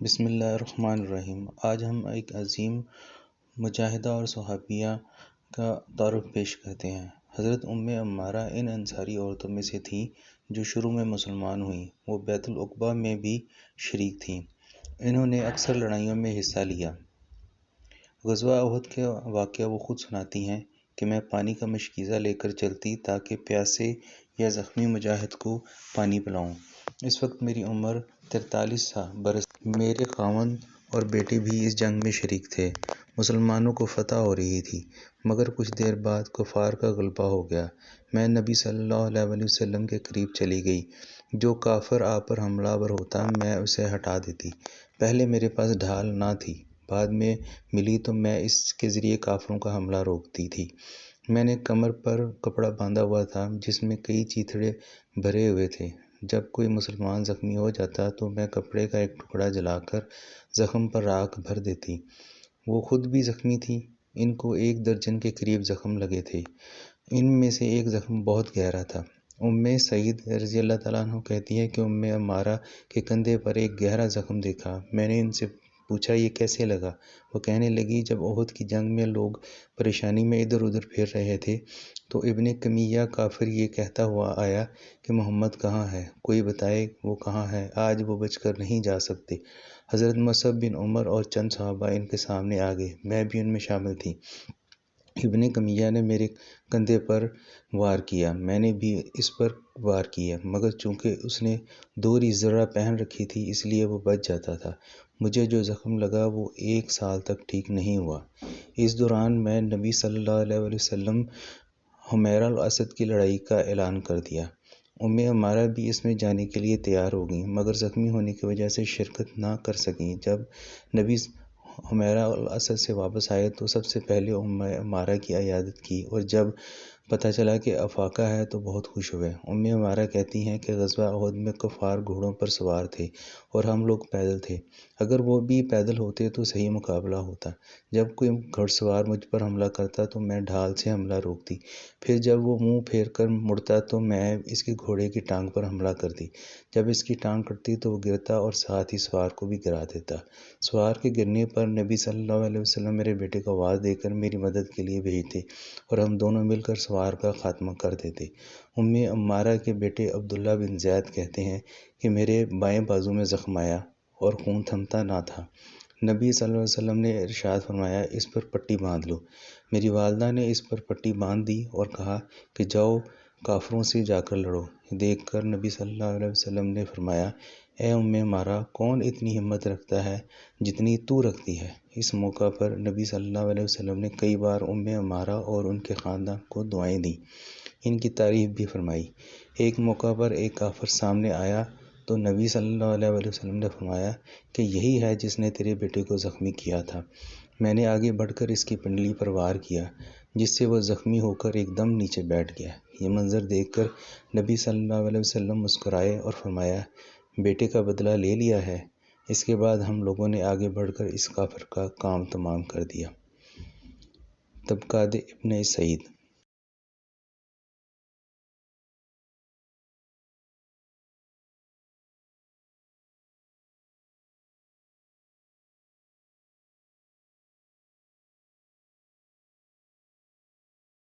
بسم اللہ الرحمن الرحیم۔ آج ہم ایک عظیم مجاہدہ اور صحابیہ کا تعارف پیش کرتے ہیں۔ حضرت عمارہ ان انصاری عورتوں میں سے تھیں جو شروع میں مسلمان ہوئیں۔ وہ بیت العقبہ میں بھی شریک تھیں۔ انہوں نے اکثر لڑائیوں میں حصہ لیا۔ غزوہ احد کے واقعہ وہ خود سناتی ہیں کہ میں پانی کا مشکیزہ لے کر چلتی تاکہ پیاسے یا زخمی مجاہد کو پانی پلاؤں۔ اس وقت میری عمر 43 برس۔ میرے خاوند اور بیٹے بھی اس جنگ میں شریک تھے۔ مسلمانوں کو فتح ہو رہی تھی، مگر کچھ دیر بعد کفار کا غلبہ ہو گیا۔ میں نبی صلی اللہ علیہ وسلم کے قریب چلی گئی۔ جو کافر آپ پر حملہ آور ہوتا میں اسے ہٹا دیتی۔ پہلے میرے پاس ڈھال نہ تھی، بعد میں ملی تو میں اس کے ذریعے کافروں کا حملہ روکتی تھی۔ میں نے کمر پر کپڑا باندھا ہوا تھا جس میں کئی چیتڑے بھرے ہوئے تھے۔ جب کوئی مسلمان زخمی ہو جاتا تو میں کپڑے کا ایک ٹکڑا جلا کر زخم پر راکھ بھر دیتی۔ وہ خود بھی زخمی تھی۔ ان کو 1 درجن کے قریب زخم لگے تھے۔ ان میں سے ایک زخم بہت گہرا تھا۔ سعید رضی اللہ تعالیٰ عنہ کہتی ہے کہ عمارہ کے کندھے پر ایک گہرا زخم دیکھا۔ میں نے ان سے پوچھا یہ کیسے لگا؟ وہ کہنے لگی جب احد کی جنگ میں لوگ پریشانی میں ادھر ادھر پھر رہے تھے تو ابن کمیہ کافر یہ کہتا ہوا آیا کہ محمد کہاں ہے؟ کوئی بتائے وہ کہاں ہے؟ آج وہ بچ کر نہیں جا سکتے۔ حضرت مصعب بن عمر اور چند صحابہ ان کے سامنے آ گئے، میں بھی ان میں شامل تھی۔ ابن کمیہ نے میرے کندھے پر وار کیا، میں نے بھی اس پر وار کیا، مگر چونکہ اس نے دوہری زرہ پہن رکھی تھی اس لیے وہ بچ جاتا تھا۔ مجھے جو زخم لگا وہ 1 سال تک ٹھیک نہیں ہوا۔ اس دوران میں نبی صلی اللہ علیہ وسلم حمیرہ الاسد کی لڑائی کا اعلان کر دیا۔ عمارہ بھی اس میں جانے کے لیے تیار ہو گئیں، مگر زخمی ہونے کی وجہ سے شرکت نہ کر سکیں۔ جب نبی حمیرہ الاسد سے واپس آئے تو سب سے پہلے عمارہ کی عیادت کی، اور جب پتہ چلا کہ افاقہ ہے تو بہت خوش ہوئے۔ عمارہ کہتی ہیں کہ غزوہ احد میں کفار گھوڑوں پر سوار تھے اور ہم لوگ پیدل تھے۔ اگر وہ بھی پیدل ہوتے تو صحیح مقابلہ ہوتا۔ جب کوئی گھڑ سوار مجھ پر حملہ کرتا تو میں ڈھال سے حملہ روکتی، پھر جب وہ منہ پھیر کر مڑتا تو میں اس کے گھوڑے کی ٹانگ پر حملہ کرتی۔ جب اس کی ٹانگ کٹتی تو وہ گرتا اور ساتھ ہی سوار کو بھی گرا دیتا۔ سوار کے گرنے پر نبی صلی اللہ علیہ وسلم میرے بیٹے کو آواز دے کر میری مدد کے لیے بھیجتے اور ہم دونوں مل کر سوار کا خاتمہ کر دیتے۔ عمارہ کے بیٹے عبداللہ بن زید کہتے ہیں کہ میرے بائیں بازو میں زخم آیا اور خون تھمتا نہ تھا۔ نبی صلی اللہ علیہ وسلم نے ارشاد فرمایا اس پر پٹی باندھ لو۔ میری والدہ نے اس پر پٹی باندھ دی اور کہا کہ جاؤ کافروں سے جا کر لڑو۔ دیکھ کر نبی صلی اللہ علیہ وسلم نے فرمایا اے عمارہ کون اتنی ہمت رکھتا ہے جتنی تو رکھتی ہے؟ اس موقع پر نبی صلی اللہ علیہ وسلم نے کئی بار عمارہ اور ان کے خاندان کو دعائیں دیں، ان کی تعریف بھی فرمائی۔ ایک موقع پر ایک کافر سامنے آیا تو نبی صلی اللہ علیہ وسلم نے فرمایا کہ یہی ہے جس نے تیرے بیٹے کو زخمی کیا تھا۔ میں نے آگے بڑھ کر اس کی پنڈلی پر وار کیا جس سے وہ زخمی ہو کر ایک دم نیچے بیٹھ گیا۔ یہ منظر دیکھ کر نبی صلی اللہ علیہ وسلم مسکرائے اور فرمایا بیٹے کا بدلہ لے لیا ہے۔ اس کے بعد ہم لوگوں نے آگے بڑھ کر اس کافر کا کام تمام کر دیا۔ طبقات ابن سعید۔